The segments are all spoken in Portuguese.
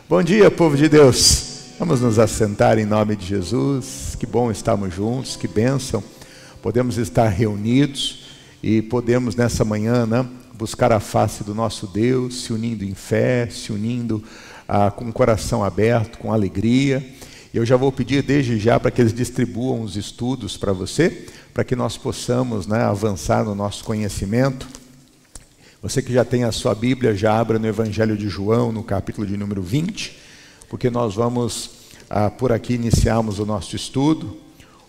Bom dia, povo de Deus. Vamos nos assentar em nome de Jesus. Que bom estarmos juntos, que bênção. Podemos estar reunidos e podemos nessa manhã, buscar a face do nosso Deus, se unindo em fé, se unindo com o coração aberto, com alegria. Eu já vou pedir desde já para que eles distribuam os estudos para você, para que nós possamos avançar no nosso conhecimento. Você que já tem a sua Bíblia, já abra no Evangelho de João, no capítulo de número 20, porque nós vamos, por aqui, iniciarmos o nosso estudo.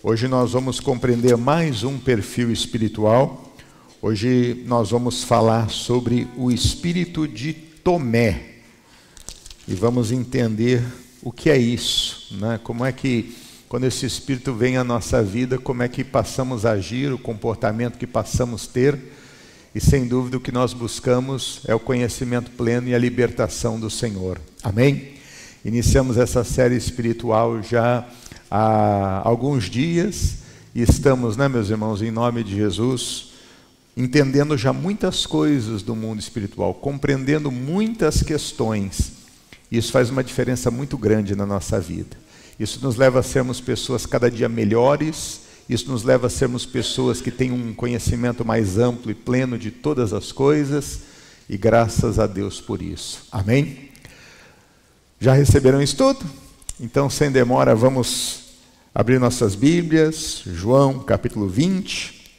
Hoje nós vamos compreender mais um perfil espiritual. Hoje nós vamos falar sobre o espírito de Tomé. E vamos entender o que é isso, Como é que, quando esse espírito vem à nossa vida, como é que passamos a agir, o comportamento que passamos a ter. E sem dúvida o que nós buscamos é o conhecimento pleno e a libertação do Senhor. Amém? Iniciamos essa série espiritual já há alguns dias e estamos, meus irmãos, em nome de Jesus, entendendo já muitas coisas do mundo espiritual, compreendendo muitas questões. Isso faz uma diferença muito grande na nossa vida. Isso nos leva a sermos pessoas cada dia melhores. Isso nos leva a sermos pessoas que têm um conhecimento mais amplo e pleno de todas as coisas, e graças a Deus por isso. Amém? Já receberam isso tudo? Então, sem demora, vamos abrir nossas Bíblias, João capítulo 20,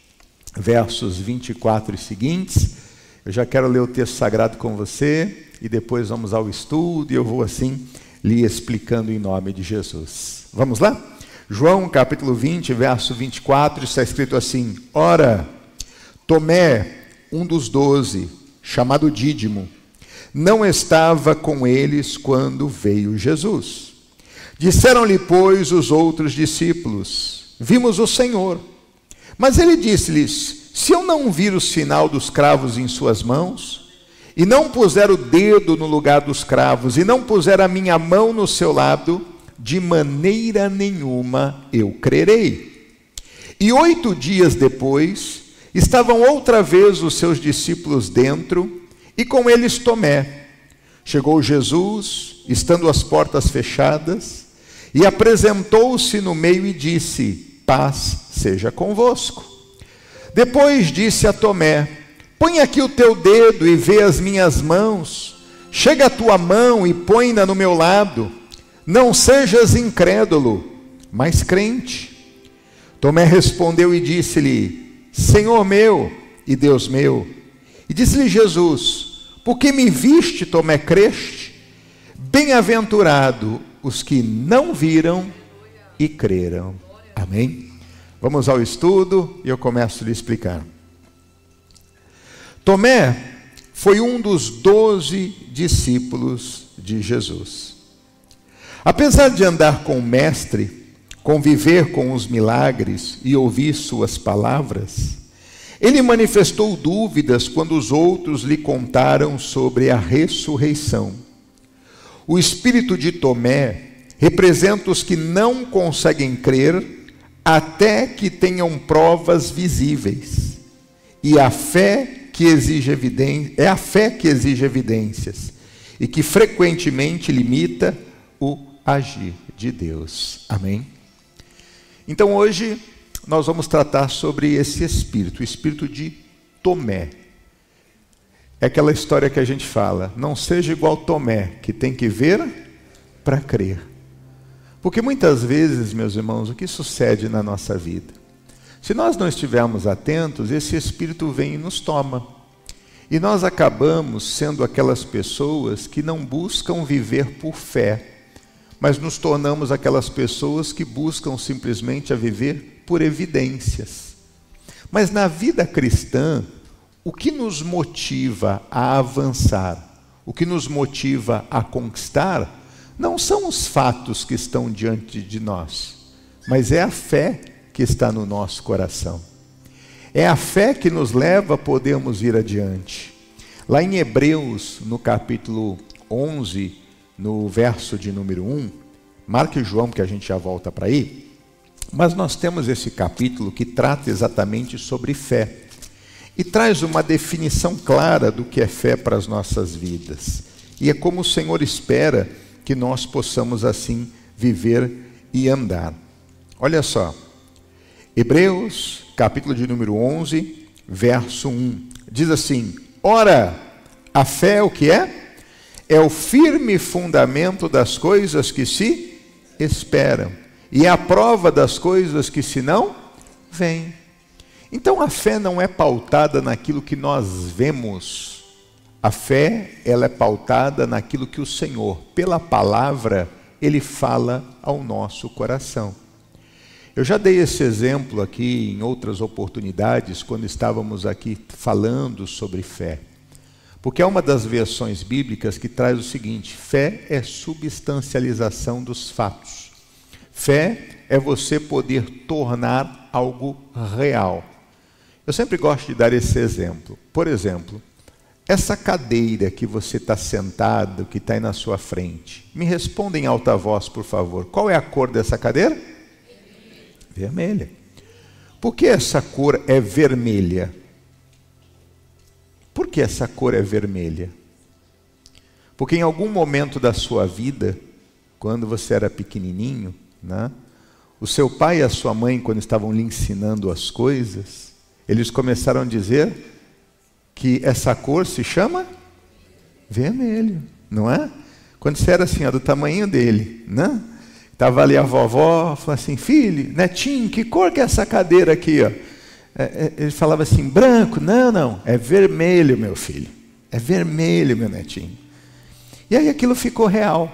versos 24 e seguintes. Eu já quero ler o texto sagrado com você, e depois vamos ao estudo, e eu vou assim lhe explicando em nome de Jesus. Vamos lá? João capítulo 20, verso 24, está escrito assim: Ora, Tomé, um dos 12, chamado Dídimo, não estava com eles quando veio Jesus. Disseram-lhe, pois, os outros discípulos: Vimos o Senhor. Mas ele disse-lhes: Se eu não vir o sinal dos cravos em suas mãos, e não puser o dedo no lugar dos cravos, e não puser a minha mão no seu lado, de maneira nenhuma eu crerei. E 8 dias depois, estavam outra vez os seus discípulos dentro, e com eles Tomé. Chegou Jesus, estando as portas fechadas, e apresentou-se no meio e disse: Paz seja convosco. Depois disse a Tomé: Põe aqui o teu dedo e vê as minhas mãos. Chega a tua mão e põe-na no meu lado. Não sejas incrédulo, mas crente. Tomé respondeu e disse-lhe: Senhor meu e Deus meu. E disse-lhe Jesus: Por que me viste, Tomé, creste? Bem-aventurado os que não viram e creram. Amém? Vamos ao estudo e eu começo a lhe explicar. Tomé foi um dos 12 discípulos de Jesus. Apesar de andar com o Mestre, conviver com os milagres e ouvir suas palavras, ele manifestou dúvidas quando os outros lhe contaram sobre a ressurreição. O espírito de Tomé representa os que não conseguem crer até que tenham provas visíveis. E a fé que exige é a fé que exige evidências e que frequentemente limita o agir de Deus. Amém? Então hoje nós vamos tratar sobre esse espírito, o espírito de Tomé. É aquela história que a gente fala: não seja igual Tomé, que tem que ver para crer. Porque muitas vezes, meus irmãos, o que sucede na nossa vida? Se nós não estivermos atentos, esse espírito vem e nos toma. E nós acabamos sendo aquelas pessoas que não buscam viver por fé, mas nos tornamos aquelas pessoas que buscam simplesmente a viver por evidências. Mas na vida cristã, o que nos motiva a avançar, o que nos motiva a conquistar, não são os fatos que estão diante de nós, mas é a fé que está no nosso coração. É a fé que nos leva a podermos ir adiante. Lá em Hebreus, no capítulo 11, no verso de número 1, marque João, que a gente já volta para aí, mas nós temos esse capítulo que trata exatamente sobre fé, e traz uma definição clara do que é fé para as nossas vidas, e é como o Senhor espera que nós possamos assim viver e andar. Olha só, Hebreus, capítulo de número 11, verso 1, diz assim: ora, a fé é o que é? É o firme fundamento das coisas que se esperam, e é a prova das coisas que se não veem. Então a fé não é pautada naquilo que nós vemos. A fé, ela é pautada naquilo que o Senhor, pela palavra, Ele fala ao nosso coração. Eu já dei esse exemplo aqui em outras oportunidades, quando estávamos aqui falando sobre fé. Porque é uma das versões bíblicas que traz o seguinte: fé é substancialização dos fatos. Fé é você poder tornar algo real. Eu sempre gosto de dar esse exemplo. Por exemplo, essa cadeira que você está sentado, que está aí na sua frente, me responda em alta voz, por favor. Qual é a cor dessa cadeira? Vermelha. Por que essa cor é vermelha? Por que essa cor é vermelha? Porque em algum momento da sua vida, quando você era pequenininho, né, o seu pai e a sua mãe, quando estavam lhe ensinando as coisas, eles começaram a dizer que essa cor se chama vermelho, não é? Quando você era assim, ó, do tamanho dele, né? Estava ali a vovó, falou assim: filho, netinho, que cor que é essa cadeira aqui, ó? Ele falava assim: branco. Não, é vermelho, meu filho. É vermelho, meu netinho. E aí aquilo ficou real.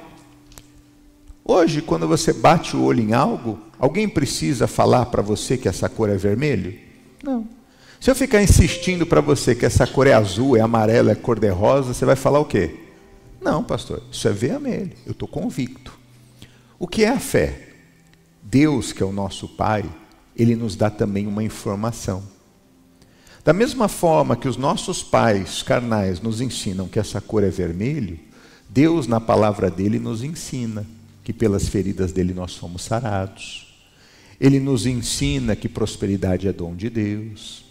Hoje, quando você bate o olho em algo, alguém precisa falar para você que essa cor é vermelho? Não. Se eu ficar insistindo para você que essa cor é azul, é amarela, é cor-de-rosa, você vai falar o quê? Não, pastor, isso é vermelho. Eu estou convicto. O que é a fé? Deus, que é o nosso Pai, Ele nos dá também uma informação. Da mesma forma que os nossos pais carnais nos ensinam que essa cor é vermelho, Deus, na palavra dele, nos ensina que pelas feridas dele nós fomos sarados. Ele nos ensina que prosperidade é dom de Deus.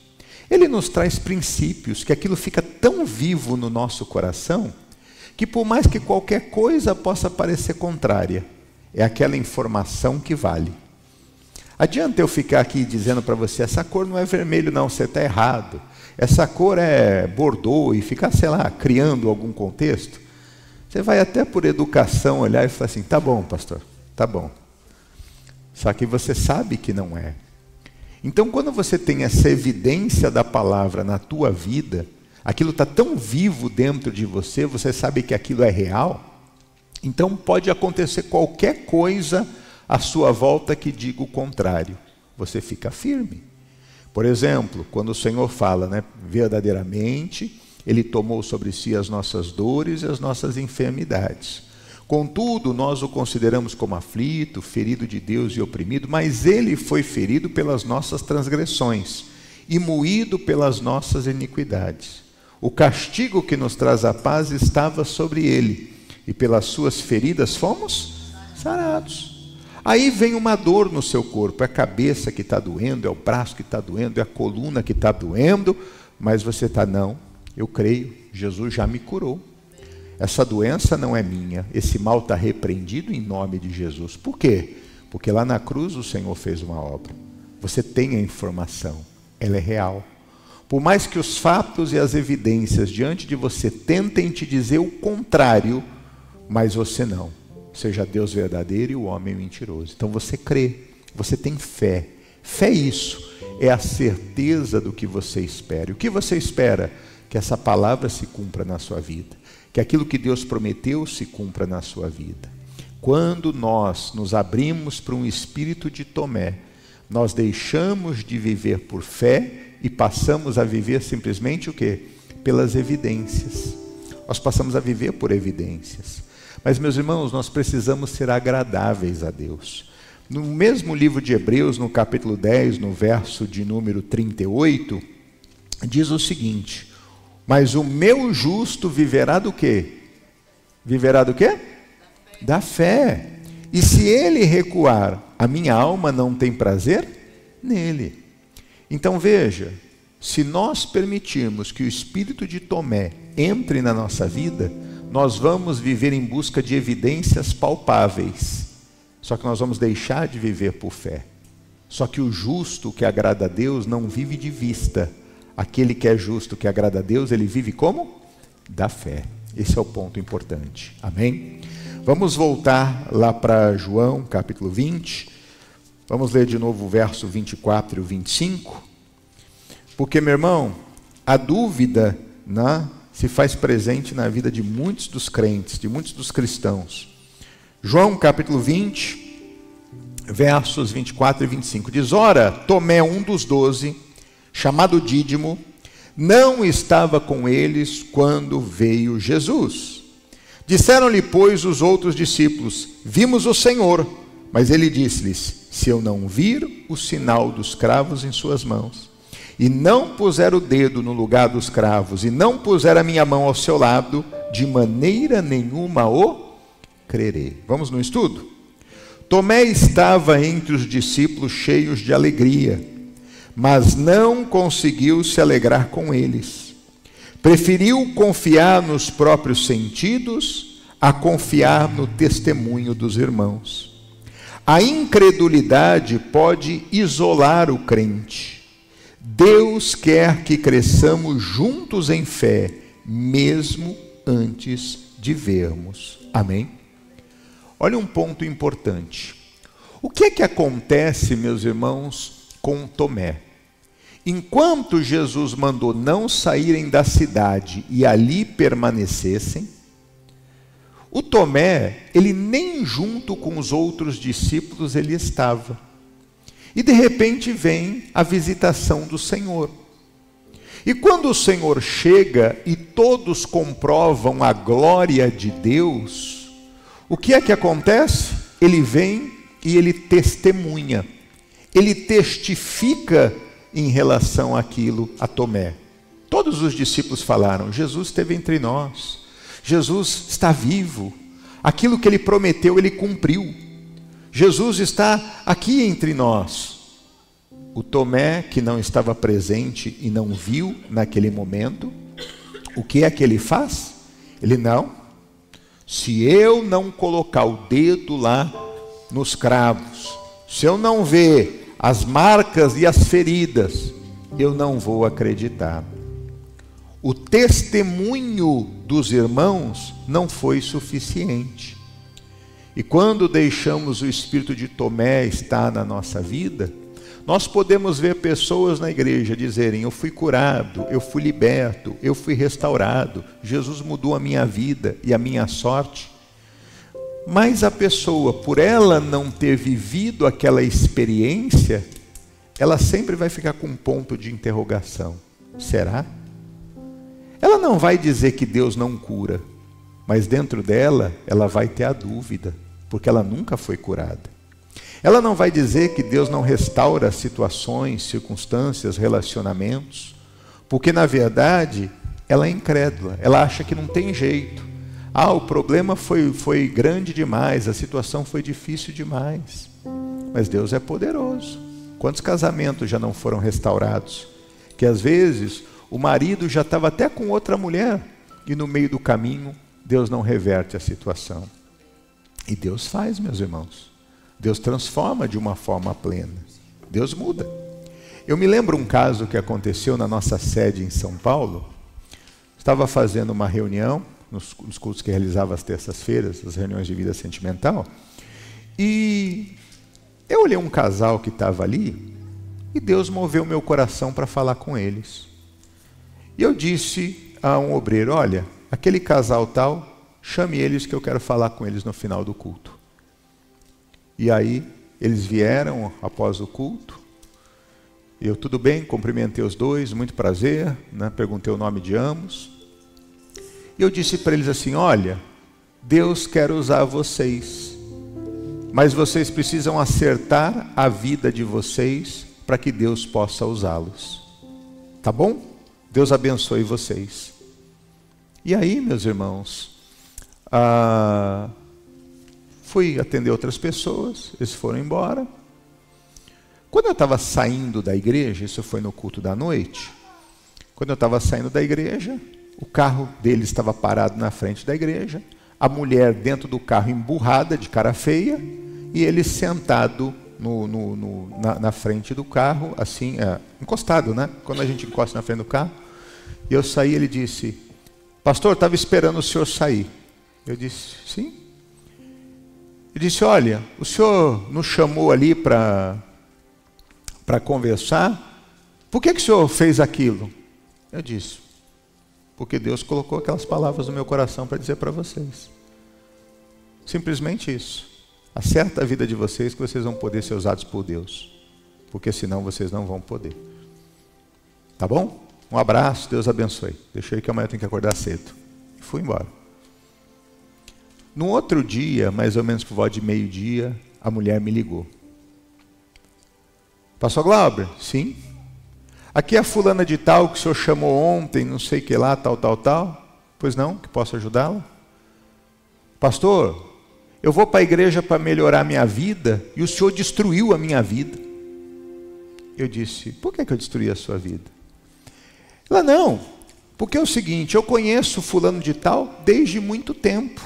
Ele nos traz princípios, que aquilo fica tão vivo no nosso coração, que por mais que qualquer coisa possa parecer contrária, é aquela informação que vale. Adianta eu ficar aqui dizendo para você: essa cor não é vermelho não, você está errado. Essa cor é bordô, e ficar, sei lá, criando algum contexto. Você vai até por educação olhar e falar assim: tá bom, pastor, tá bom. Só que você sabe que não é. Então, quando você tem essa evidência da palavra na tua vida, aquilo está tão vivo dentro de você, você sabe que aquilo é real. Então pode acontecer qualquer coisa à sua volta que diga o contrário. Você fica firme. Por exemplo, quando o Senhor fala, né, verdadeiramente, Ele tomou sobre si as nossas dores e as nossas enfermidades. Contudo, nós o consideramos como aflito, ferido de Deus e oprimido, mas Ele foi ferido pelas nossas transgressões e moído pelas nossas iniquidades. O castigo que nos traz a paz estava sobre Ele, e pelas suas feridas fomos sarados. Aí vem uma dor no seu corpo, é a cabeça que está doendo, é o braço que está doendo, é a coluna que está doendo, mas você está: não, eu creio, Jesus já me curou. Essa doença não é minha, esse mal está repreendido em nome de Jesus. Por quê? Porque lá na cruz o Senhor fez uma obra. Você tem a informação, ela é real. Por mais que os fatos e as evidências diante de você tentem te dizer o contrário, mas você não. Seja Deus verdadeiro e o homem mentiroso. Então você crê, você tem fé. Fé é isso, é a certeza do que você espera. E o que você espera? Que essa palavra se cumpra na sua vida. Que aquilo que Deus prometeu se cumpra na sua vida. Quando nós nos abrimos para um espírito de Tomé, nós deixamos de viver por fé e passamos a viver simplesmente o quê? Pelas evidências. Nós passamos a viver por evidências. Mas, meus irmãos, nós precisamos ser agradáveis a Deus. No mesmo livro de Hebreus, no capítulo 10, no verso de número 38, diz o seguinte: mas o meu justo viverá do quê? Viverá do quê? Da fé. E se ele recuar, a minha alma não tem prazer nele. Então veja, se nós permitirmos que o espírito de Tomé entre na nossa vida, nós vamos viver em busca de evidências palpáveis. Só que nós vamos deixar de viver por fé. Só que o justo que agrada a Deus não vive de vista. Aquele que é justo, que agrada a Deus, ele vive como? Da fé. Esse é o ponto importante. Amém? Vamos voltar lá para João, capítulo 20. Vamos ler de novo o verso 24 e o 25. Porque, meu irmão, a dúvida, né, se faz presente na vida de muitos dos crentes, de muitos dos cristãos. João, capítulo 20, versos 24 e 25. Diz: ora, Tomé, um dos 12, chamado Dídimo, não estava com eles quando veio Jesus. Disseram-lhe, pois, os outros discípulos: vimos o Senhor. Mas ele disse-lhes: se eu não vir o sinal dos cravos em suas mãos, e não puser o dedo no lugar dos cravos, e não puser a minha mão ao seu lado, de maneira nenhuma o crerei. Vamos no estudo? Tomé estava entre os discípulos cheios de alegria, mas não conseguiu se alegrar com eles. Preferiu confiar nos próprios sentidos a confiar no testemunho dos irmãos. A incredulidade pode isolar o crente. Deus quer que cresçamos juntos em fé, mesmo antes de vermos. Amém? Olha um ponto importante. O que é que acontece, meus irmãos, com Tomé? Enquanto Jesus mandou não saírem da cidade e ali permanecessem, o Tomé, ele nem junto com os outros discípulos ele estava. E de repente vem a visitação do Senhor. E quando o Senhor chega e todos comprovam a glória de Deus, o que é que acontece? Ele vem e ele testemunha. Ele testifica em relação àquilo a Tomé. Todos os discípulos falaram: Jesus esteve entre nós. Jesus está vivo. Aquilo que ele prometeu, ele cumpriu. Jesus está aqui entre nós. O Tomé, que não estava presente e não viu naquele momento, o que é que ele faz? Ele: não, se eu não colocar o dedo lá nos cravos, se eu não ver as marcas e as feridas, eu não vou acreditar. O testemunho dos irmãos não foi suficiente. E quando deixamos o espírito de Tomé estar na nossa vida, nós podemos ver pessoas na igreja dizerem: eu fui curado, eu fui liberto, eu fui restaurado, Jesus mudou a minha vida e a minha sorte. Mas a pessoa, por ela não ter vivido aquela experiência, ela sempre vai ficar com um ponto de interrogação. Será? Ela não vai dizer que Deus não cura, mas dentro dela, ela vai ter a dúvida, porque ela nunca foi curada. Ela não vai dizer que Deus não restaura situações, circunstâncias, relacionamentos, porque na verdade, ela é incrédula, ela acha que não tem jeito. O problema foi grande demais, a situação foi difícil demais. Mas Deus é poderoso. Quantos casamentos já não foram restaurados? Que às vezes o marido já estava até com outra mulher e no meio do caminho Deus não reverte a situação. E Deus faz, meus irmãos. Deus transforma de uma forma plena. Deus muda. Eu me lembro um caso que aconteceu na nossa sede em São Paulo. Estava fazendo uma reunião nos cultos que realizava às terças-feiras, as reuniões de vida sentimental, e eu olhei um casal que estava ali, e Deus moveu meu coração para falar com eles. E eu disse a um obreiro: olha, aquele casal tal, chame eles que eu quero falar com eles no final do culto. E aí, eles vieram após o culto, eu: tudo bem, cumprimentei os dois, muito prazer, né? Perguntei o nome de ambos. E eu disse para eles assim: olha, Deus quer usar vocês, mas vocês precisam acertar a vida de vocês para que Deus possa usá-los. Tá bom? Deus abençoe vocês. E aí, meus irmãos, fui atender outras pessoas, eles foram embora. Quando eu estava saindo da igreja, isso foi no culto da noite, quando eu estava saindo da igreja, o carro dele estava parado na frente da igreja, a mulher dentro do carro emburrada, de cara feia, e ele sentado na frente do carro, assim, encostado, né? Quando a gente encosta na frente do carro. E eu saí, ele disse: pastor, estava esperando o senhor sair. Eu disse: sim. Ele disse: olha, o senhor nos chamou ali para conversar, por que o senhor fez aquilo? Eu disse: porque Deus colocou aquelas palavras no meu coração para dizer para vocês. Simplesmente isso. Acerta a vida de vocês, que vocês vão poder ser usados por Deus, porque senão vocês não vão poder. Tá bom? Um abraço, Deus abençoe. Deixa aí que amanhã eu tenho que acordar cedo. E fui embora. No outro dia, mais ou menos por volta de meio-dia, a mulher me ligou. Pastor Glauber? Sim. Aqui é a fulana de tal que o senhor chamou ontem, não sei o que lá, tal. Pois não, que posso ajudá-la? Pastor, eu vou para a igreja para melhorar a minha vida e o senhor destruiu a minha vida. Eu disse: por que eu destruí a sua vida? Ela: não, porque é o seguinte, eu conheço fulano de tal desde muito tempo.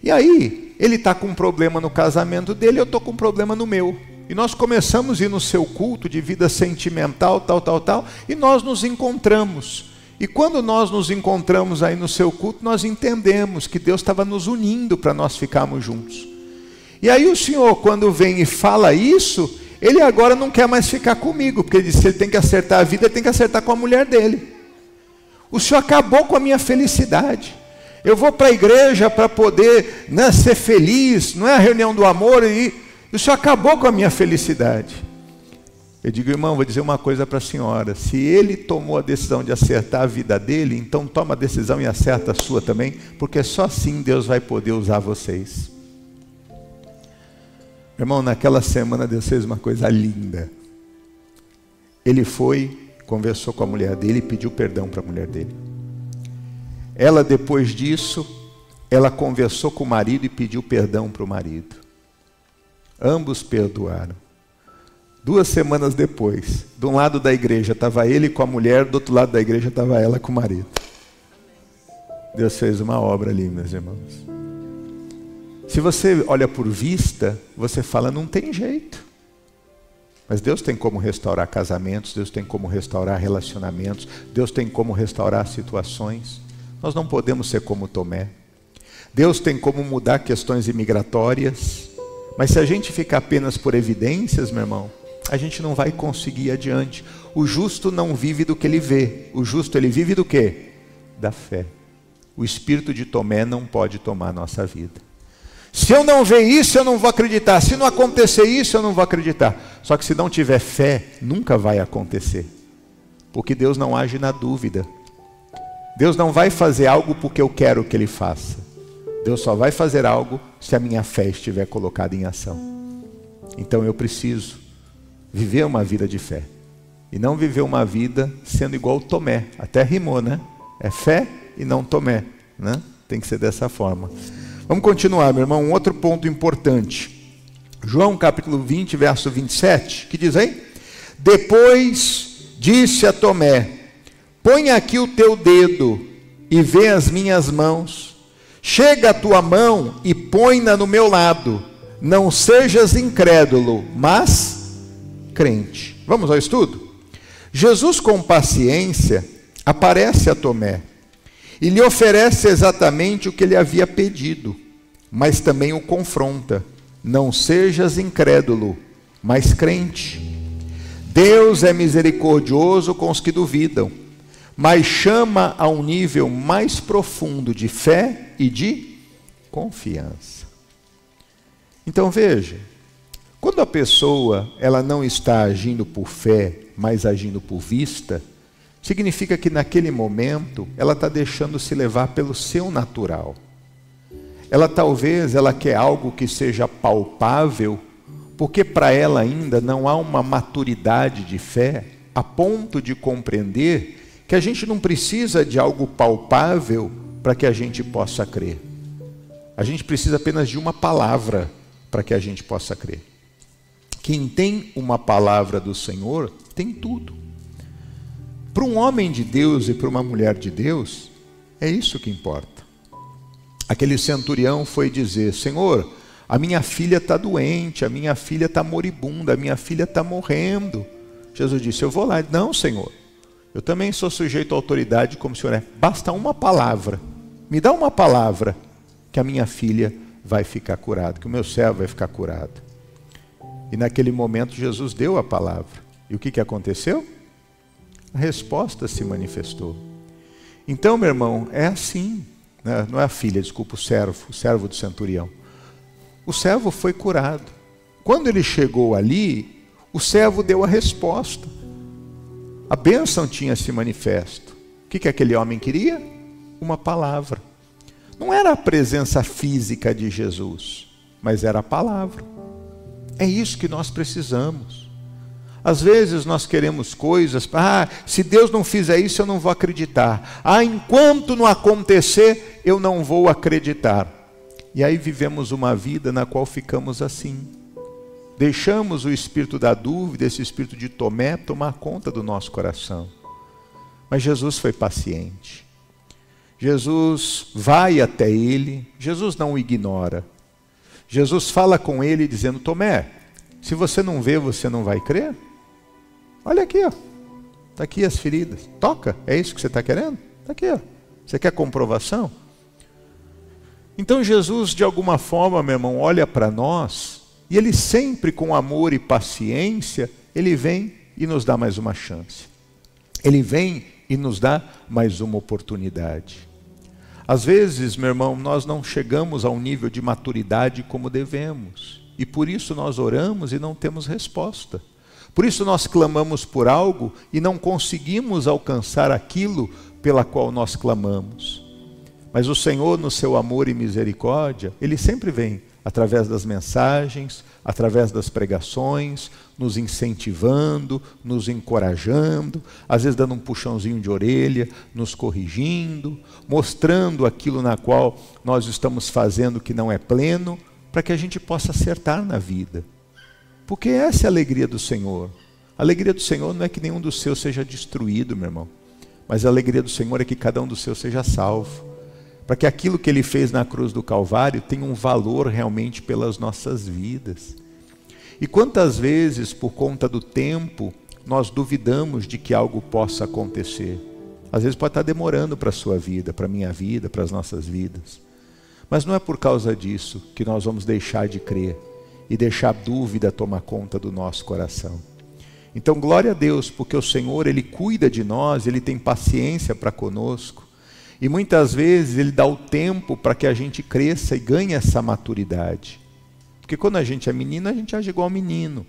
E aí, ele está com um problema no casamento dele, eu estou com um problema no meu. E nós começamos a ir no seu culto de vida sentimental, tal, e nós nos encontramos. E quando nós nos encontramos aí no seu culto, nós entendemos que Deus estava nos unindo para nós ficarmos juntos. E aí o senhor, quando vem e fala isso, ele agora não quer mais ficar comigo, porque ele disse que ele tem que acertar a vida, ele tem que acertar com a mulher dele. O senhor acabou com a minha felicidade. Eu vou para a igreja para poder, né, ser feliz, não é a reunião do amor, e o senhor acabou com a minha felicidade. Eu digo: irmão, vou dizer uma coisa para a senhora, se ele tomou a decisão de acertar a vida dele, então toma a decisão e acerta a sua também, porque só assim Deus vai poder usar vocês. Irmão, naquela semana Deus fez uma coisa linda. Ele foi, conversou com a mulher dele e pediu perdão para a mulher dele. Ela, depois disso, ela conversou com o marido e pediu perdão para o marido. Ambos perdoaram. 2 semanas depois, de um lado da igreja estava ele com a mulher, do outro lado da igreja estava ela com o marido. Deus fez uma obra ali, meus irmãos. Se você olha por vista, você fala: não tem jeito. Mas Deus tem como restaurar casamentos, Deus tem como restaurar relacionamentos, Deus tem como restaurar situações. Nós não podemos ser como Tomé. Deus tem como mudar questões imigratórias, mas se a gente ficar apenas por evidências, meu irmão, a gente não vai conseguir ir adiante. O justo não vive do que ele vê. O justo, ele vive do quê? Da fé. O espírito de Tomé não pode tomar a nossa vida. Se eu não ver isso, eu não vou acreditar. Se não acontecer isso, eu não vou acreditar. Só que se não tiver fé, nunca vai acontecer. Porque Deus não age na dúvida. Deus não vai fazer algo porque eu quero que Ele faça. Deus só vai fazer algo se a minha fé estiver colocada em ação. Então eu preciso viver uma vida de fé. E não viver uma vida sendo igual Tomé. Até rimou, né? É fé e não Tomé, né? Tem que ser dessa forma. Vamos continuar, meu irmão. Um outro ponto importante. João capítulo 20, verso 27. Que diz aí? Depois disse a Tomé: põe aqui o teu dedo e vê as minhas mãos. Chega a tua mão e põe-na no meu lado. Não sejas incrédulo, mas crente. Vamos ao estudo? Jesus, com paciência, aparece a Tomé e lhe oferece exatamente o que ele havia pedido, mas também o confronta: não sejas incrédulo, mas crente. Deus é misericordioso com os que duvidam, mas chama a um nível mais profundo de fé e de confiança. Então veja, quando a pessoa ela não está agindo por fé, mas agindo por vista, significa que naquele momento ela está deixando se levar pelo seu natural. Ela quer algo que seja palpável, porque para ela ainda não há uma maturidade de fé a ponto de compreender que a gente não precisa de algo palpável para que a gente possa crer. A gente precisa apenas de uma palavra para que a gente possa crer. Quem tem uma palavra do Senhor tem tudo. Para um homem de Deus e para uma mulher de Deus, é isso que importa. Aquele centurião foi dizer: Senhor, a minha filha está doente, a minha filha está moribunda, a minha filha está morrendo. Jesus disse: eu vou lá. Não, Senhor, eu também sou sujeito à autoridade como o Senhor é. Basta uma palavra, me dá uma palavra, que a minha filha vai ficar curada, que o meu servo vai ficar curado. E naquele momento Jesus deu a palavra. E o que aconteceu? A resposta se manifestou. Então, meu irmão, é assim, né? Não é a filha, desculpa, o servo do centurião. O servo foi curado. Quando ele chegou ali, o servo deu a resposta. A bênção tinha se manifesto. O que aquele homem queria? Uma palavra. Não era a presença física de Jesus, mas era a palavra. É isso que nós precisamos. Às vezes nós queremos coisas, se Deus não fizer isso eu não vou acreditar. Enquanto não acontecer eu não vou acreditar. E aí vivemos uma vida na qual ficamos assim. Deixamos o espírito da dúvida, esse espírito de Tomé, tomar conta do nosso coração. Mas Jesus foi paciente. Jesus vai até ele, Jesus não o ignora. Jesus fala com ele dizendo: Tomé, se você não vê, você não vai crer? Olha aqui, ó. Está aqui as feridas. Toca, é isso que você está querendo? Está aqui, ó. Você quer comprovação? Então Jesus, de alguma forma, meu irmão, olha para nós, e ele sempre com amor e paciência, ele vem e nos dá mais uma chance. Ele vem e nos dá mais uma oportunidade. Às vezes, meu irmão, nós não chegamos a um nível de maturidade como devemos. E por isso nós oramos e não temos resposta. Por isso nós clamamos por algo e não conseguimos alcançar aquilo pela qual nós clamamos. Mas o Senhor, no seu amor e misericórdia, Ele sempre vem através das mensagens, através das pregações, nos incentivando, nos encorajando, às vezes dando um puxãozinho de orelha, nos corrigindo, mostrando aquilo na qual nós estamos fazendo que não é pleno, para que a gente possa acertar na vida. Porque essa é a alegria do Senhor. A alegria do Senhor não é que nenhum dos seus seja destruído, meu irmão, mas a alegria do Senhor é que cada um dos seus seja salvo, para que aquilo que Ele fez na cruz do Calvário tenha um valor realmente pelas nossas vidas. E quantas vezes, por conta do tempo, nós duvidamos de que algo possa acontecer. Às vezes pode estar demorando para a sua vida, para a minha vida, para as nossas vidas. Mas não é por causa disso que nós vamos deixar de crer e deixar a dúvida tomar conta do nosso coração. Então, glória a Deus, porque o Senhor, Ele cuida de nós, Ele tem paciência para conosco. E muitas vezes Ele dá o tempo para que a gente cresça e ganhe essa maturidade. Porque quando a gente é menino, a gente age igual menino.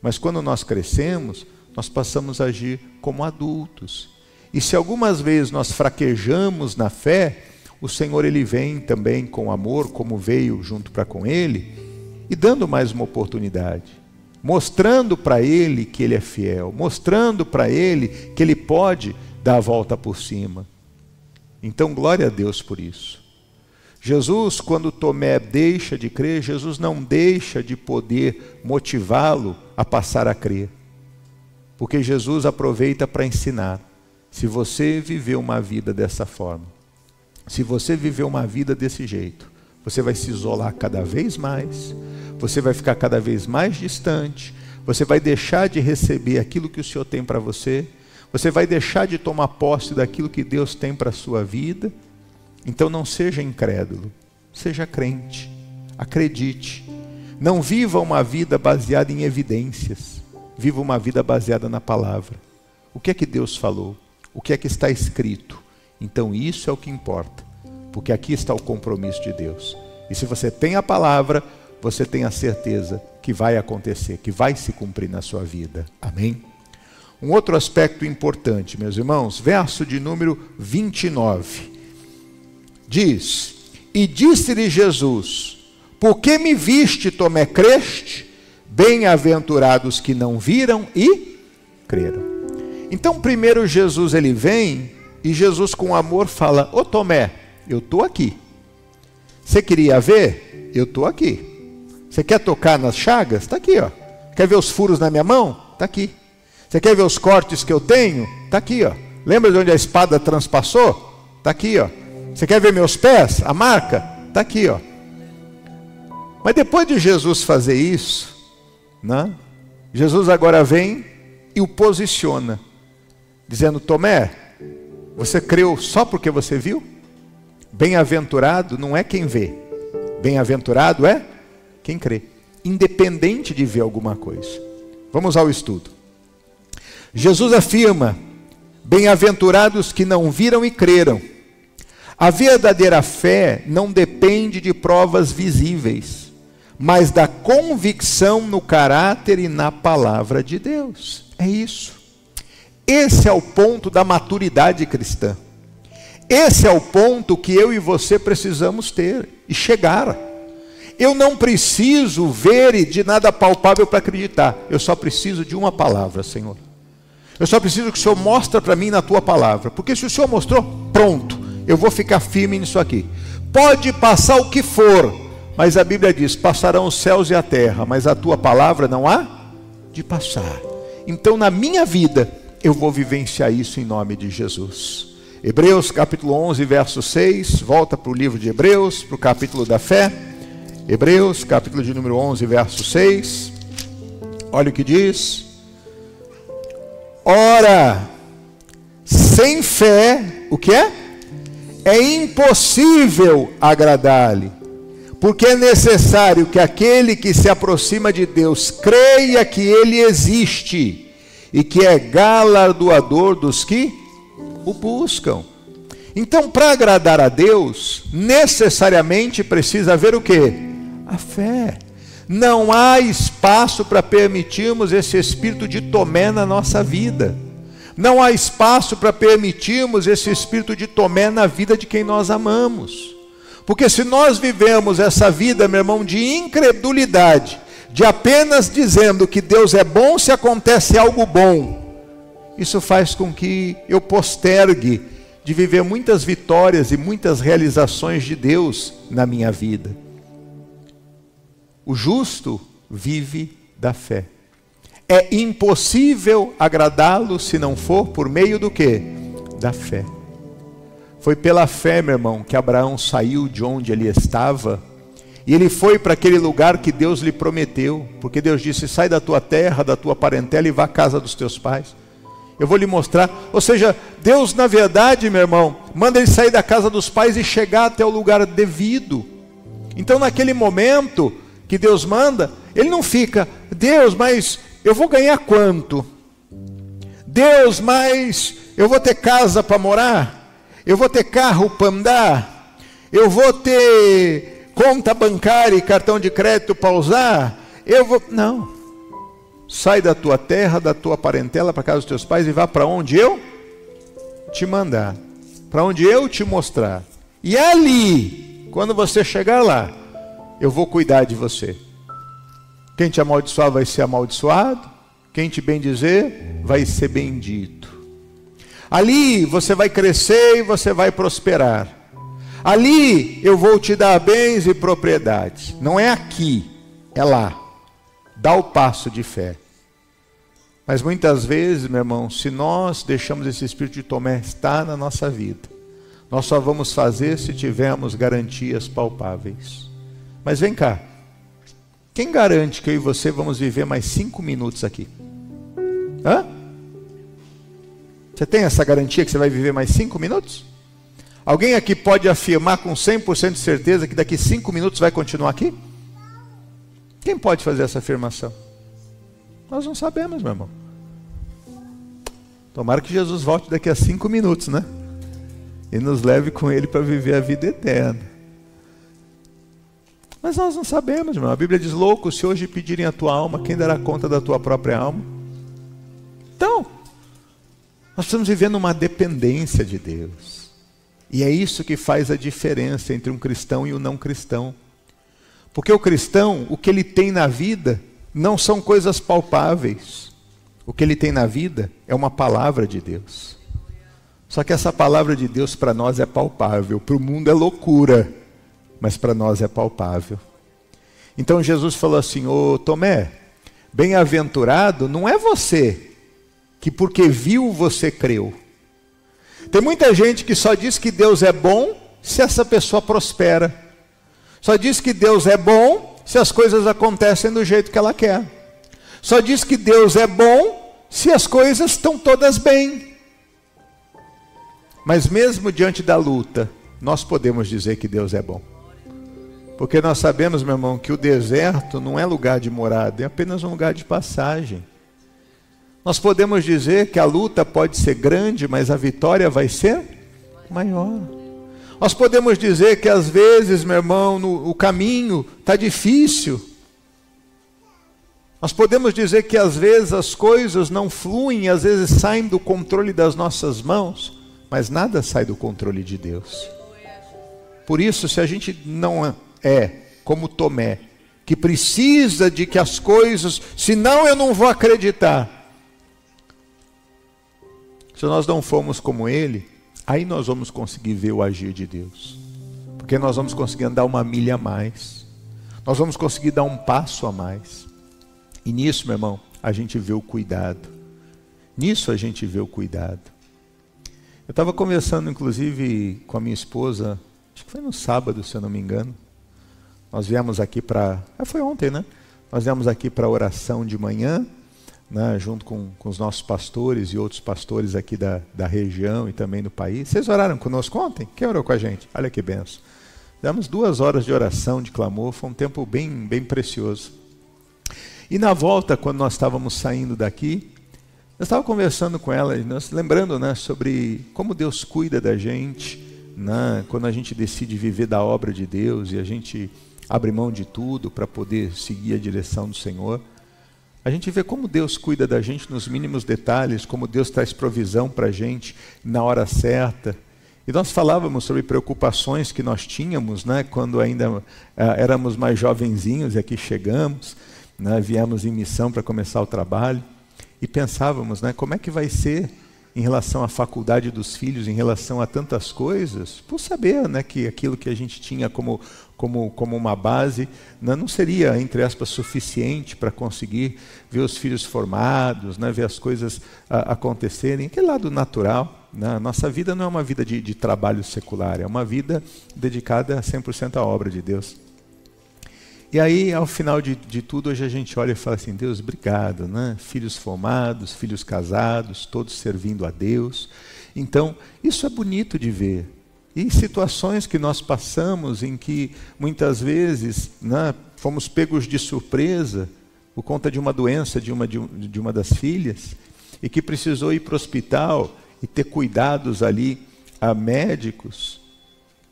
Mas quando nós crescemos, nós passamos a agir como adultos. E se algumas vezes nós fraquejamos na fé, o Senhor, Ele vem também com amor, como veio junto para com Ele, e dando mais uma oportunidade. Mostrando para Ele que Ele é fiel. Mostrando para Ele que Ele pode dar a volta por cima. Então, glória a Deus por isso. Jesus, quando Tomé deixa de crer, Jesus não deixa de poder motivá-lo a passar a crer. Porque Jesus aproveita para ensinar. Se você viver uma vida dessa forma, se você viver uma vida desse jeito, você vai se isolar cada vez mais, você vai ficar cada vez mais distante, você vai deixar de receber aquilo que o Senhor tem para você, você vai deixar de tomar posse daquilo que Deus tem para a sua vida. Então não seja incrédulo, seja crente, acredite. Não viva uma vida baseada em evidências, viva uma vida baseada na palavra. O que é que Deus falou? O que é que está escrito? Então isso é o que importa, porque aqui está o compromisso de Deus. E se você tem a palavra, você tem a certeza que vai acontecer, que vai se cumprir na sua vida. Amém? Um outro aspecto importante, meus irmãos, verso de número 29. Diz: E disse-lhe Jesus: Por que me viste, Tomé, creste? Bem-aventurados que não viram e creram. Então primeiro Jesus, ele vem, e Jesus com amor fala: Ô Tomé, eu estou aqui. Você queria ver? Eu estou aqui. Você quer tocar nas chagas? Está aqui, ó. Quer ver os furos na minha mão? Está aqui. Você quer ver os cortes que eu tenho? Está aqui, ó. Lembra de onde a espada transpassou? Está aqui, ó. Você quer ver meus pés? A marca? Está aqui, ó. Mas depois de Jesus fazer isso, né? Jesus agora vem e o posiciona, dizendo: Tomé, você creu só porque você viu? Bem-aventurado não é quem vê, bem-aventurado é quem crê, independente de ver alguma coisa. Vamos ao estudo. Jesus afirma: bem-aventurados que não viram e creram. A verdadeira fé não depende de provas visíveis, mas da convicção no caráter e na palavra de Deus. É isso. Esse é o ponto da maturidade cristã. Esse é o ponto que eu e você precisamos ter e chegar. Eu não preciso ver de nada palpável para acreditar. Eu só preciso de uma palavra, Senhor. Eu só preciso que o Senhor mostre para mim na tua palavra. Porque se o Senhor mostrou, pronto, eu vou ficar firme nisso aqui. Pode passar o que for, mas a Bíblia diz: passarão os céus e a terra, mas a tua palavra não há de passar. Então na minha vida eu vou vivenciar isso em nome de Jesus. Hebreus capítulo 11 verso 6, volta para o livro de Hebreus, para o capítulo da fé. Hebreus capítulo de número 11 verso 6, olha o que diz: ora, sem fé, o que é? É impossível agradar-lhe, porque é necessário que aquele que se aproxima de Deus creia que Ele existe e que é galardoador dos que o buscam. Então, para agradar a Deus, necessariamente precisa haver o quê? A fé. Não há espaço para permitirmos esse espírito de Tomé na nossa vida. Não há espaço para permitirmos esse espírito de Tomé na vida de quem nós amamos. Porque se nós vivemos essa vida, meu irmão, de incredulidade, de apenas dizendo que Deus é bom se acontece algo bom, isso faz com que eu postergue de viver muitas vitórias e muitas realizações de Deus na minha vida. O justo vive da fé. É impossível agradá-lo se não for por meio do quê? Da fé. Foi pela fé, meu irmão, que Abraão saiu de onde ele estava e ele foi para aquele lugar que Deus lhe prometeu, porque Deus disse: sai da tua terra, da tua parentela e vá à casa dos teus pais. Eu vou lhe mostrar. Ou seja, Deus na verdade, meu irmão, manda ele sair da casa dos pais e chegar até o lugar devido. Então naquele momento que Deus manda, ele não fica: Deus, mas eu vou ganhar quanto? Deus, mas eu vou ter casa para morar? Eu vou ter carro para andar? Eu vou ter conta bancária e cartão de crédito para usar? Não. Sai da tua terra, da tua parentela, para casa dos teus pais e vá para onde eu te mandar, para onde eu te mostrar. E ali, quando você chegar lá, eu vou cuidar de você. Quem te amaldiçoar vai ser amaldiçoado, quem te bendizer vai ser bendito. Ali você vai crescer e você vai prosperar. Ali eu vou te dar bens e propriedades. Não é aqui, é lá. Dá o passo de fé. Mas muitas vezes, meu irmão, se nós deixamos esse espírito de Tomé estar na nossa vida, nós só vamos fazer se tivermos garantias palpáveis. Mas vem cá, quem garante que eu e você vamos viver mais 5 minutos aqui? Hã? Você tem essa garantia que você vai viver mais 5 minutos? Alguém aqui pode afirmar com 100% de certeza que daqui 5 minutos vai continuar aqui? Quem pode fazer essa afirmação? Nós não sabemos, meu irmão. Tomara que Jesus volte daqui a 5 minutos, né? E nos leve com Ele para viver a vida eterna. Mas nós não sabemos, meu irmão. A Bíblia diz: louco, se hoje pedirem a tua alma, quem dará conta da tua própria alma? Então, nós estamos vivendo uma dependência de Deus. E é isso que faz a diferença entre um cristão e um não cristão. Porque o cristão, o que ele tem na vida, não são coisas palpáveis. O que ele tem na vida é uma palavra de Deus. Só que essa palavra de Deus para nós é palpável. Para o mundo é loucura, mas para nós é palpável. Então Jesus falou assim: ô Tomé, bem-aventurado não é você, que porque viu você creu. Tem muita gente que só diz que Deus é bom se essa pessoa prospera. Só diz que Deus é bom se as coisas acontecem do jeito que ela quer. Só diz que Deus é bom se as coisas estão todas bem. Mas mesmo diante da luta, nós podemos dizer que Deus é bom. Porque nós sabemos, meu irmão, que o deserto não é lugar de morada, é apenas um lugar de passagem. Nós podemos dizer que a luta pode ser grande, mas a vitória vai ser maior. Nós podemos dizer que às vezes, meu irmão, o caminho está difícil. Nós podemos dizer que às vezes as coisas não fluem, às vezes saem do controle das nossas mãos, mas nada sai do controle de Deus. Por isso, se a gente não é como Tomé, que precisa de que as coisas, senão eu não vou acreditar. Se nós não formos como ele, aí nós vamos conseguir ver o agir de Deus. Porque nós vamos conseguir andar uma milha a mais. Nós vamos conseguir dar um passo a mais. E nisso, meu irmão, a gente vê o cuidado. Nisso a gente vê o cuidado. Eu estava conversando, inclusive, com a minha esposa, acho que foi no sábado, se eu não me engano. Nós viemos aqui para... foi ontem, né? Nós viemos aqui para a oração de manhã, né, junto com os nossos pastores e outros pastores aqui da região e também do país. Vocês oraram conosco ontem? Quem orou com a gente? Olha que benção. Demos 2 horas de oração, de clamor, foi um tempo bem precioso. E na volta, quando nós estávamos saindo daqui, eu estava conversando com ela, nós, lembrando, né, sobre como Deus cuida da gente, né, quando a gente decide viver da obra de Deus e a gente abre mão de tudo para poder seguir a direção do Senhor. A gente vê como Deus cuida da gente nos mínimos detalhes, como Deus traz provisão para a gente na hora certa. E nós falávamos sobre preocupações que nós tínhamos, né, quando ainda éramos mais jovenzinhos e aqui chegamos, né, viemos em missão para começar o trabalho. E pensávamos, né, como é que vai ser em relação à faculdade dos filhos, em relação a tantas coisas, por saber, né, que aquilo que a gente tinha como uma base, né, não seria, entre aspas, suficiente para conseguir ver os filhos formados, né, ver as coisas acontecerem, aquele lado natural. Né? Nossa vida não é uma vida de trabalho secular, é uma vida dedicada 100% à obra de Deus. E aí, ao final de tudo, hoje a gente olha e fala assim, Deus, obrigado, né? Filhos formados, filhos casados, todos servindo a Deus. Então, isso é bonito de ver. E situações que nós passamos em que, muitas vezes, né, fomos pegos de surpresa por conta de uma doença de uma das filhas, e que precisou ir para o hospital e ter cuidados ali a médicos,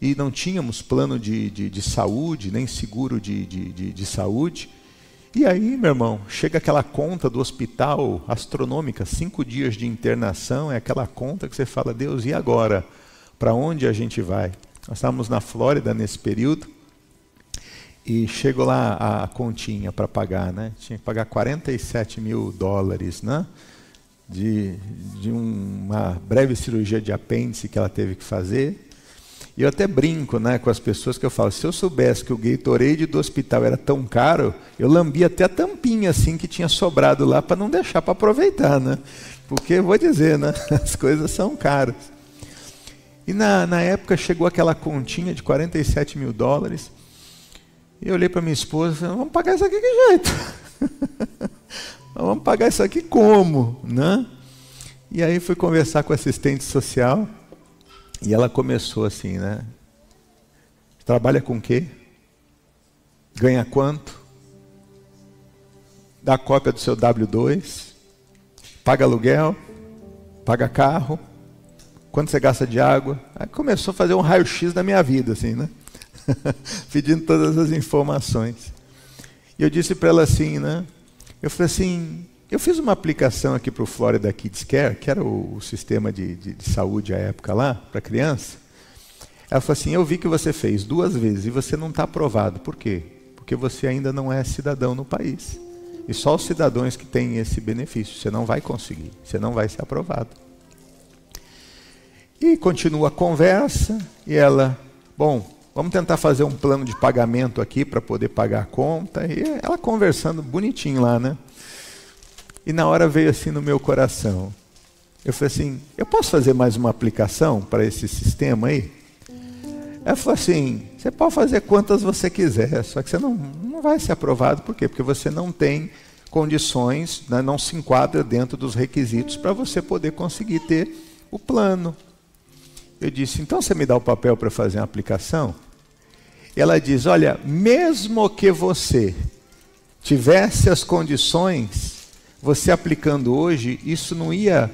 e não tínhamos plano de saúde, nem seguro de saúde. E aí, meu irmão, chega aquela conta do hospital astronômica, 5 dias de internação, é aquela conta que você fala, Deus, e agora? Para onde a gente vai? Nós estávamos na Flórida nesse período, e chegou lá a continha para pagar, né? Tinha que pagar $47 mil, né? De uma breve cirurgia de apêndice que ela teve que fazer. E eu até brinco, né, com as pessoas que eu falo, se eu soubesse que o Gatorade do hospital era tão caro, eu lambia até a tampinha assim que tinha sobrado lá para não deixar para aproveitar, né? Porque, vou dizer, né, as coisas são caras. E na época chegou aquela continha de $47 mil, e eu olhei para minha esposa e falei, vamos pagar isso aqui que jeito? Vamos pagar isso aqui como? Né? E aí fui conversar com a assistente social, e ela começou assim, né? Trabalha com o quê? Ganha quanto? Dá cópia do seu W2? Paga aluguel? Paga carro? Quanto você gasta de água? Aí começou a fazer um raio-x da minha vida, assim, né? Pedindo todas as informações. E eu disse para ela assim, né? Eu falei assim, eu fiz uma aplicação aqui para o Florida Kids Care, que era o sistema de saúde à época lá, para criança. Ela falou assim, eu vi que você fez 2 vezes e você não está aprovado. Por quê? Porque você ainda não é cidadão no país. E só os cidadãos que têm esse benefício. Você não vai conseguir, você não vai ser aprovado. E continua a conversa, e ela, bom, vamos tentar fazer um plano de pagamento aqui para poder pagar a conta. E ela conversando bonitinho lá, né? E na hora veio assim no meu coração, Eu falei assim, eu posso fazer mais uma aplicação para esse sistema aí? Ela falou assim, você pode fazer quantas você quiser, só que você não vai ser aprovado. Por quê? Porque você não tem condições, né, não se enquadra dentro dos requisitos para você poder conseguir ter o plano. Eu disse, então você me dá o papel para fazer uma aplicação? E ela diz, olha, mesmo que você tivesse as condições, você aplicando hoje, isso não ia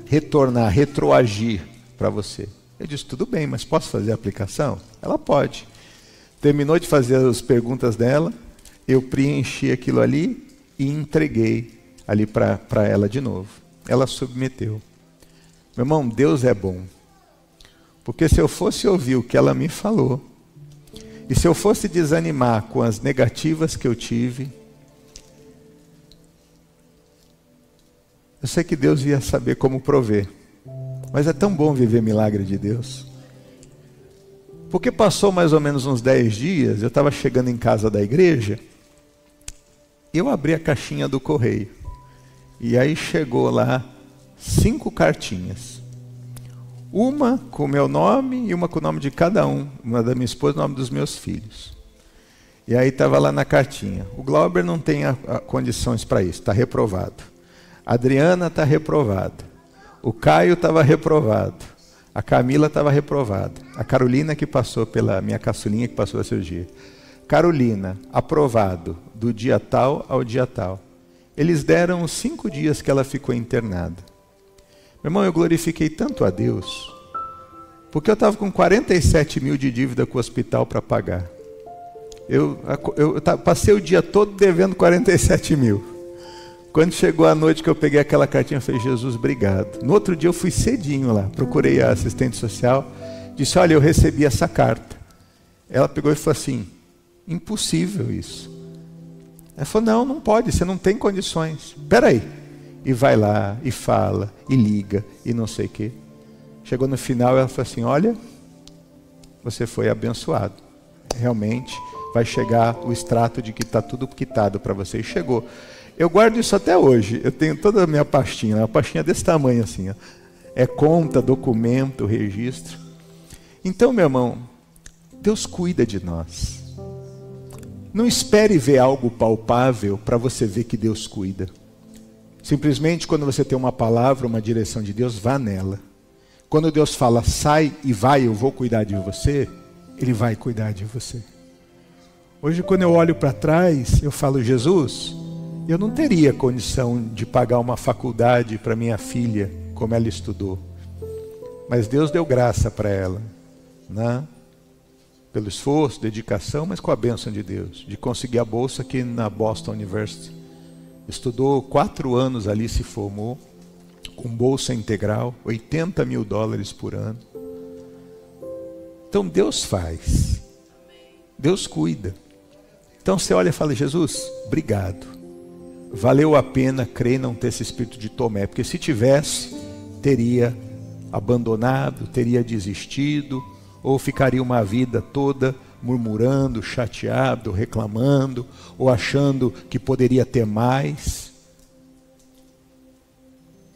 retornar, retroagir para você. Eu disse, tudo bem, mas posso fazer a aplicação? Ela pode. Terminou de fazer as perguntas dela, eu preenchi aquilo ali e entreguei ali para ela de novo. Ela submeteu. Meu irmão, Deus é bom. Porque se eu fosse ouvir o que ela me falou, e se eu fosse desanimar com as negativas que eu tive, eu sei que Deus ia saber como prover. Mas é tão bom viver milagre de Deus. Porque passou mais ou menos uns 10 dias, eu estava chegando em casa da igreja, e eu abri a caixinha do correio. E aí chegou lá 5 cartinhas. Uma com o meu nome e uma com o nome de cada um. Uma da minha esposa e o nome dos meus filhos. E aí estava lá na cartinha. O Glauber não tem condições para isso, está reprovado. A Adriana está reprovada. O Caio estava reprovado. A Camila estava reprovada. A Carolina que passou pela minha caçulinha que passou a cirurgia. Carolina, aprovado do dia tal ao dia tal. Eles deram os 5 dias que ela ficou internada. Meu irmão, eu glorifiquei tanto a Deus, porque eu estava com 47 mil de dívida com o hospital para pagar. Eu passei o dia todo devendo 47 mil. Quando chegou a noite que eu peguei aquela cartinha, eu falei, Jesus, obrigado. No outro dia eu fui cedinho lá, procurei a assistente social, disse, olha, eu recebi essa carta. Ela pegou e falou assim, impossível isso. Ela falou, não pode, você não tem condições. Espera aí. E vai lá, e fala, e liga, e não sei o quê. Chegou no final, ela falou assim, olha, você foi abençoado. Realmente, vai chegar o extrato de que está tudo quitado para você. E chegou. Eu guardo isso até hoje. Eu tenho toda a minha pastinha, uma pastinha desse tamanho assim. Ó. É conta, documento, registro. Então, meu irmão, Deus cuida de nós. Não espere ver algo palpável para você ver que Deus cuida. Simplesmente quando você tem uma palavra, uma direção de Deus, vá nela. Quando Deus fala, sai e vai, eu vou cuidar de você, Ele vai cuidar de você. Hoje quando eu olho para trás, eu falo, Jesus, eu não teria condição de pagar uma faculdade para minha filha, como ela estudou. Mas Deus deu graça para ela, né? Pelo esforço, dedicação, mas com a bênção de Deus, de conseguir a bolsa aqui na Boston University. Estudou 4 anos ali, se formou, com bolsa integral, $80 mil por ano. Então Deus faz, Deus cuida. Então você olha e fala, Jesus, obrigado. Valeu a pena crer e não ter esse espírito de Tomé, porque se tivesse, teria abandonado, teria desistido, ou ficaria uma vida toda murmurando, chateado, reclamando, ou achando que poderia ter mais.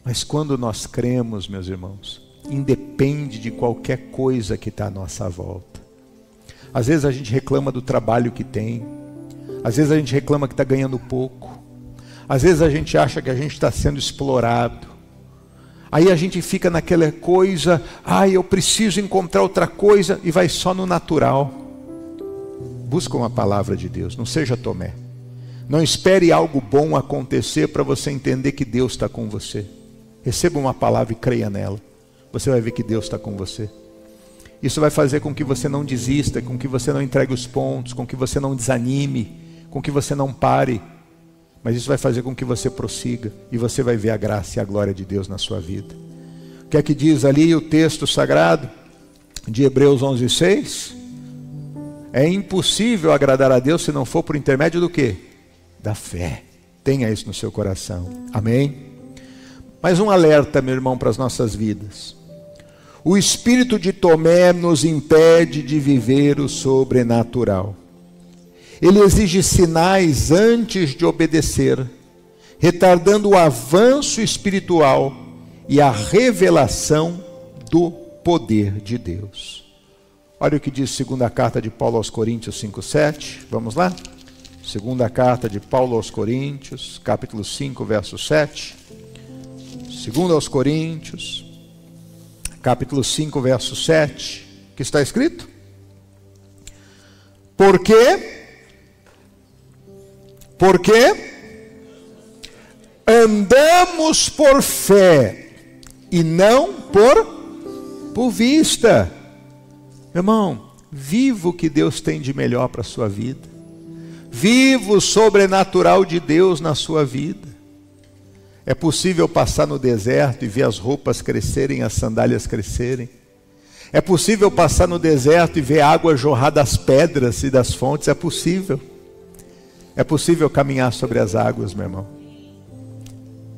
Mas quando nós cremos, meus irmãos, independe de qualquer coisa que está à nossa volta. Às vezes a gente reclama do trabalho que tem, às vezes a gente reclama que está ganhando pouco, às vezes a gente acha que a gente está sendo explorado. Aí a gente fica naquela coisa, eu preciso encontrar outra coisa, e vai só no natural. Busca uma palavra de Deus, não seja Tomé. Não espere algo bom acontecer para você entender que Deus está com você. Receba uma palavra e creia nela. Você vai ver que Deus está com você. Isso vai fazer com que você não desista, com que você não entregue os pontos, com que você não desanime, com que você não pare. Mas isso vai fazer com que você prossiga, e você vai ver a graça e a glória de Deus na sua vida. O que é que diz ali o texto sagrado de Hebreus 11:6? É impossível agradar a Deus se não for por intermédio do quê? Da fé. Tenha isso no seu coração. Amém? Mais um alerta, meu irmão, para as nossas vidas. O espírito de Tomé nos impede de viver o sobrenatural. Ele exige sinais antes de obedecer, retardando o avanço espiritual e a revelação do poder de Deus. Olha o que diz a segunda carta de Paulo aos Coríntios 5:7. Vamos lá? Segunda carta de Paulo aos Coríntios, capítulo 5, verso 7. Segunda aos Coríntios, capítulo 5, verso 7. O que está escrito? Porque andamos por fé e não por vista. Irmão, viva o que Deus tem de melhor para a sua vida. Viva o sobrenatural de Deus na sua vida. É possível passar no deserto e ver as roupas crescerem, as sandálias crescerem. É possível passar no deserto e ver água jorrar das pedras e das fontes. É possível. É possível caminhar sobre as águas, meu irmão.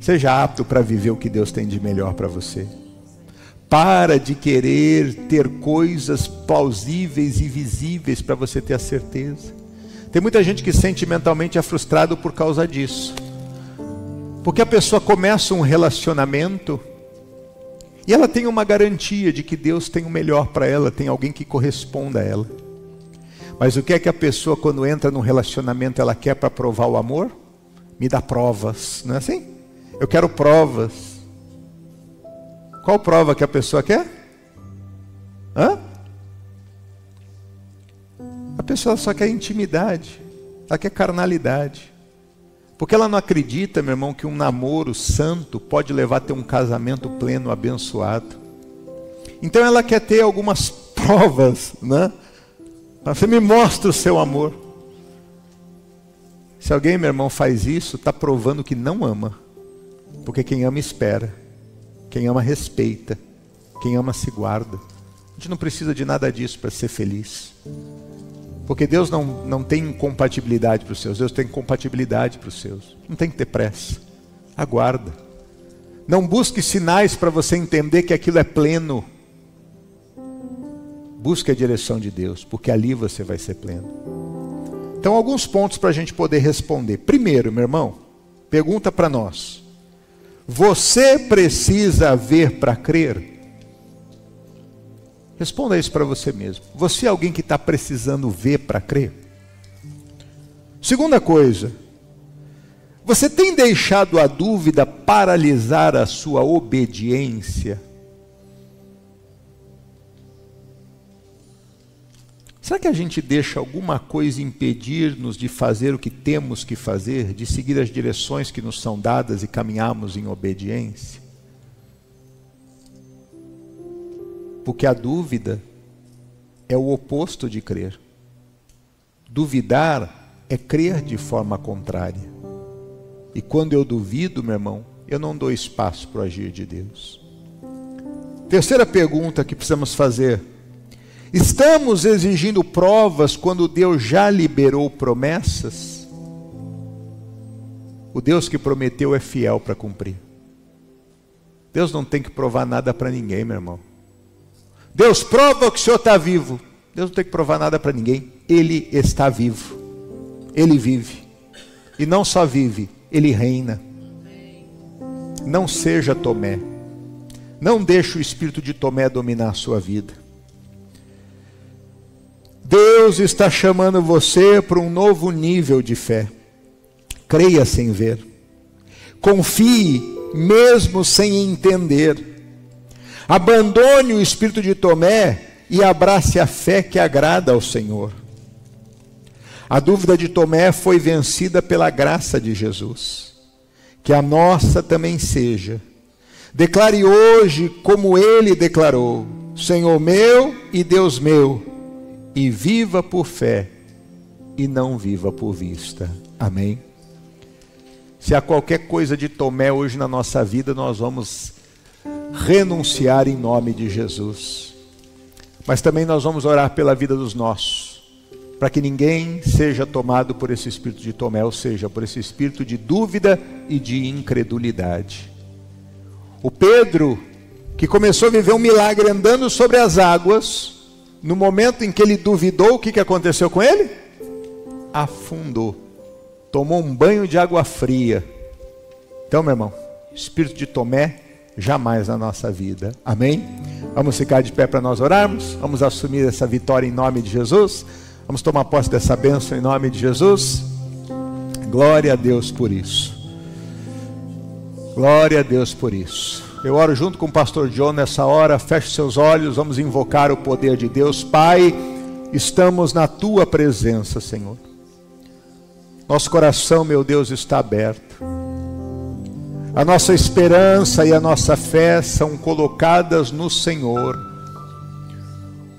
Seja apto para viver o que Deus tem de melhor para você. Para de querer ter coisas plausíveis e visíveis para você ter a certeza. Tem muita gente que sentimentalmente é frustrado por causa disso. Porque a pessoa começa um relacionamento e ela tem uma garantia de que Deus tem o melhor para ela, tem alguém que corresponda a ela. Mas o que é que a pessoa, quando entra num relacionamento, ela quer para provar o amor? Me dá provas, não é assim? Eu quero provas. Qual prova que a pessoa quer? A pessoa só quer intimidade, ela quer carnalidade. Porque ela não acredita, meu irmão, que um namoro santo pode levar a ter um casamento pleno, abençoado. Então ela quer ter algumas provas, né? Você me mostra o seu amor. Se alguém, meu irmão, faz isso, está provando que não ama. Porque quem ama espera. Quem ama respeita. Quem ama se guarda. A gente não precisa de nada disso para ser feliz. Porque Deus não tem incompatibilidade para os seus. Deus tem compatibilidade para os seus. Não tem que ter pressa. Aguarda. Não busque sinais para você entender que aquilo é pleno. Busque a direção de Deus, porque ali você vai ser pleno. Então, alguns pontos para a gente poder responder. Primeiro, meu irmão, pergunta para nós. Você precisa ver para crer? Responda isso para você mesmo. Você é alguém que está precisando ver para crer? Segunda coisa. Você tem deixado a dúvida paralisar a sua obediência? Será que a gente deixa alguma coisa impedir-nos de fazer o que temos que fazer, de seguir as direções que nos são dadas e caminharmos em obediência? Porque a dúvida é o oposto de crer. Duvidar é crer de forma contrária. E quando eu duvido, meu irmão, eu não dou espaço para o agir de Deus. Terceira pergunta que precisamos fazer. Estamos exigindo provas quando Deus já liberou promessas? O Deus que prometeu é fiel para cumprir. Deus não tem que provar nada para ninguém, meu irmão. Deus prova que o Senhor está vivo. Deus não tem que provar nada para ninguém. Ele está vivo. Ele vive. E não só vive, Ele reina. Não seja Tomé. Não deixe o espírito de Tomé dominar a sua vida. Deus está chamando você para um novo nível de fé. Creia sem ver. Confie mesmo sem entender. Abandone o espírito de Tomé e abrace a fé que agrada ao Senhor. A dúvida de Tomé foi vencida pela graça de Jesus. Que a nossa também seja. Declare hoje como Ele declarou: Senhor meu e Deus meu. E viva por fé e não viva por vista. Amém? Se há qualquer coisa de Tomé hoje na nossa vida, nós vamos renunciar em nome de Jesus. Mas também nós vamos orar pela vida dos nossos, para que ninguém seja tomado por esse espírito de Tomé, ou seja, por esse espírito de dúvida e de incredulidade. O Pedro, que começou a viver um milagre andando sobre as águas, no momento em que ele duvidou, o que aconteceu com ele? Afundou. Tomou um banho de água fria. Então, meu irmão, espírito de Tomé, jamais na nossa vida. Amém? Vamos ficar de pé para nós orarmos? Vamos assumir essa vitória em nome de Jesus? Vamos tomar posse dessa bênção em nome de Jesus? Glória a Deus por isso. Glória a Deus por isso. Eu oro junto com o pastor John nessa hora. Feche seus olhos, vamos invocar o poder de Deus. Pai, estamos na tua presença, Senhor. Nosso coração, meu Deus, está aberto. A nossa esperança e a nossa fé são colocadas no Senhor,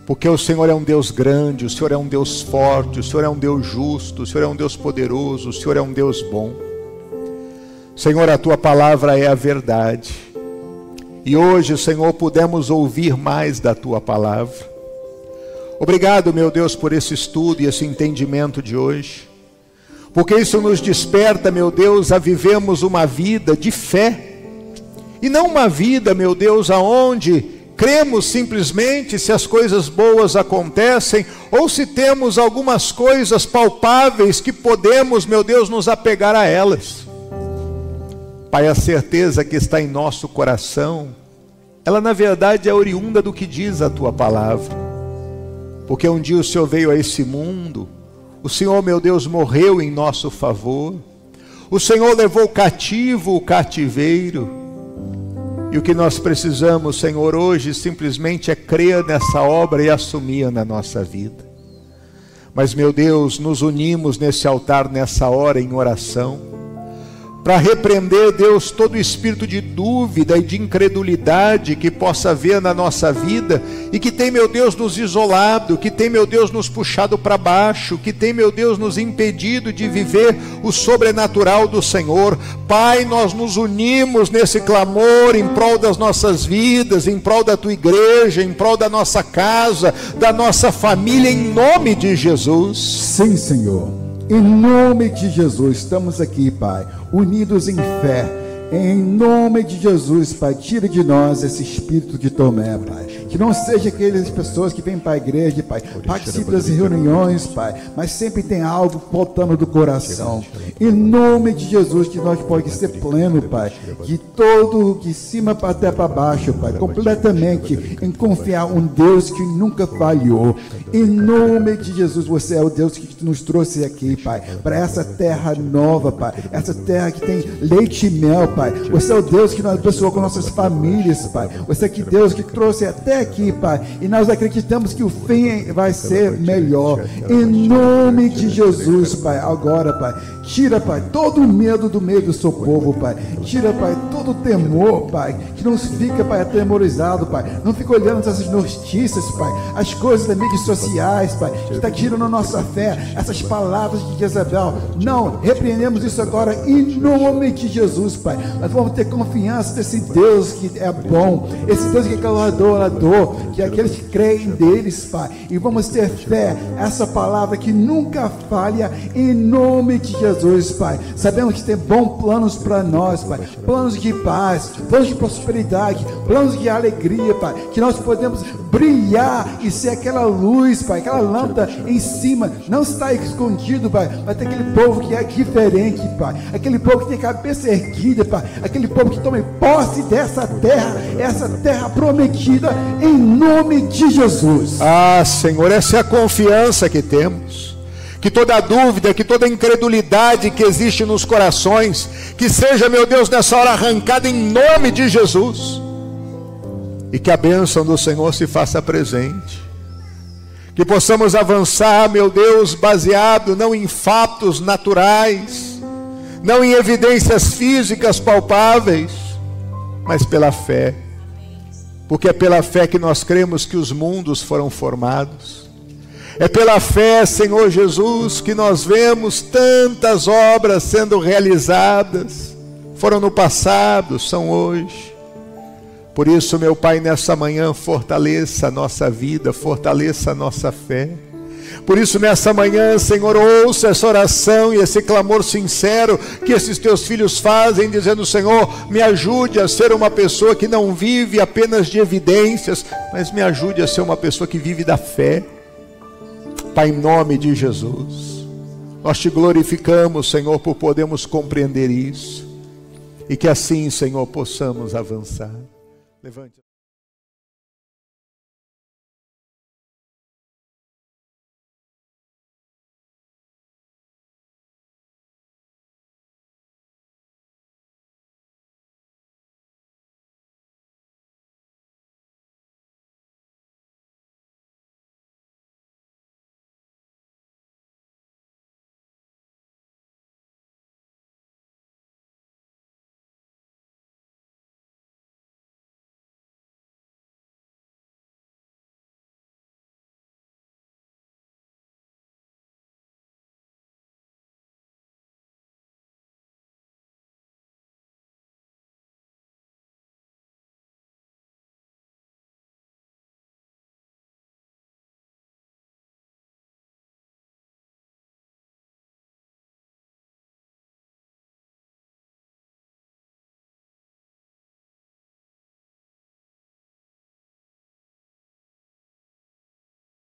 porque o Senhor é um Deus grande, o Senhor é um Deus forte, o Senhor é um Deus justo, o Senhor é um Deus poderoso, o Senhor é um Deus bom. Senhor, a tua palavra é a verdade, e hoje, Senhor, pudemos ouvir mais da tua palavra. Obrigado, meu Deus, por esse estudo e esse entendimento de hoje, porque isso nos desperta, meu Deus, a vivermos uma vida de fé, e não uma vida, meu Deus, aonde cremos simplesmente se as coisas boas acontecem, ou se temos algumas coisas palpáveis que podemos, meu Deus, nos apegar a elas. Pai, a certeza que está em nosso coração, ela na verdade é oriunda do que diz a tua palavra, porque um dia o Senhor veio a esse mundo, o Senhor, meu Deus, morreu em nosso favor, o Senhor levou cativo o cativeiro, e o que nós precisamos, Senhor, hoje simplesmente é crer nessa obra e assumir na nossa vida. Mas, meu Deus, nos unimos nesse altar, nessa hora, em oração, para repreender, Deus, todo espírito de dúvida e de incredulidade que possa haver na nossa vida e que tem, meu Deus, nos isolado, que tem, meu Deus, nos puxado para baixo, que tem, meu Deus, nos impedido de viver o sobrenatural do Senhor. Pai, nós nos unimos nesse clamor em prol das nossas vidas, em prol da tua igreja, em prol da nossa casa, da nossa família, em nome de Jesus. Sim, Senhor. Em nome de Jesus, estamos aqui, Pai, unidos em fé. Em nome de Jesus, Pai, tira de nós esse espírito de Tomé, Pai. Que não seja aquelas pessoas que vêm para a igreja, Pai, participam das reuniões, Pai, mas sempre tem algo faltando do coração. Em nome de Jesus, que nós possamos ser pleno, Pai, de todo, de cima até para baixo, Pai, completamente em confiar em um Deus que nunca falhou. Em nome de Jesus, você é o Deus que nos trouxe aqui, Pai, para essa terra nova, Pai, essa terra que tem leite e mel, Pai. Você é o Deus que nos abençoou com nossas famílias, Pai. Você é que Deus que trouxe até aqui, Pai. E nós acreditamos que o fim vai ser melhor. Em nome de Jesus, Pai. Agora, Pai, tira, Pai, todo o medo do meio do seu povo, Pai. Tira, Pai, todo o temor, Pai. Que não fica, Pai, atemorizado, Pai. Não fica olhando essas notícias, Pai. As coisas das mídias sociais, Pai. Que está tirando a nossa fé. Essas palavras de Jezabel. Não, repreendemos isso agora em nome de Jesus, Pai. Nós vamos ter confiança desse Deus que é bom, esse Deus que é adorador, que é aqueles que creem deles, Pai, e vamos ter fé, essa palavra que nunca falha, em nome de Jesus, Pai. Sabemos que tem bons planos para nós, Pai, planos de paz, planos de prosperidade, planos de alegria, Pai, que nós podemos brilhar e ser aquela luz, Pai, aquela lâmpada em cima, não está escondido, Pai, mas tem aquele povo que é diferente, Pai, aquele povo que tem cabeça erguida, Pai, aquele povo que tome posse dessa terra, essa terra prometida, em nome de Jesus. Ah, Senhor, essa é a confiança que temos. Que toda dúvida, que toda incredulidade que existe nos corações, que seja, meu Deus, nessa hora arrancada em nome de Jesus. E que a bênção do Senhor se faça presente. Que possamos avançar, meu Deus, baseado não em fatos naturais, não em evidências físicas palpáveis, mas pela fé. Porque é pela fé que nós cremos que os mundos foram formados. É pela fé, Senhor Jesus, que nós vemos tantas obras sendo realizadas. Foram no passado, são hoje. Por isso, meu Pai, nessa manhã, fortaleça a nossa vida, fortaleça a nossa fé. Por isso, nessa manhã, Senhor, ouça essa oração e esse clamor sincero que esses teus filhos fazem, dizendo: Senhor, me ajude a ser uma pessoa que não vive apenas de evidências, mas me ajude a ser uma pessoa que vive da fé. Pai, em nome de Jesus, nós te glorificamos, Senhor, por podermos compreender isso. E que assim, Senhor, possamos avançar. Levante.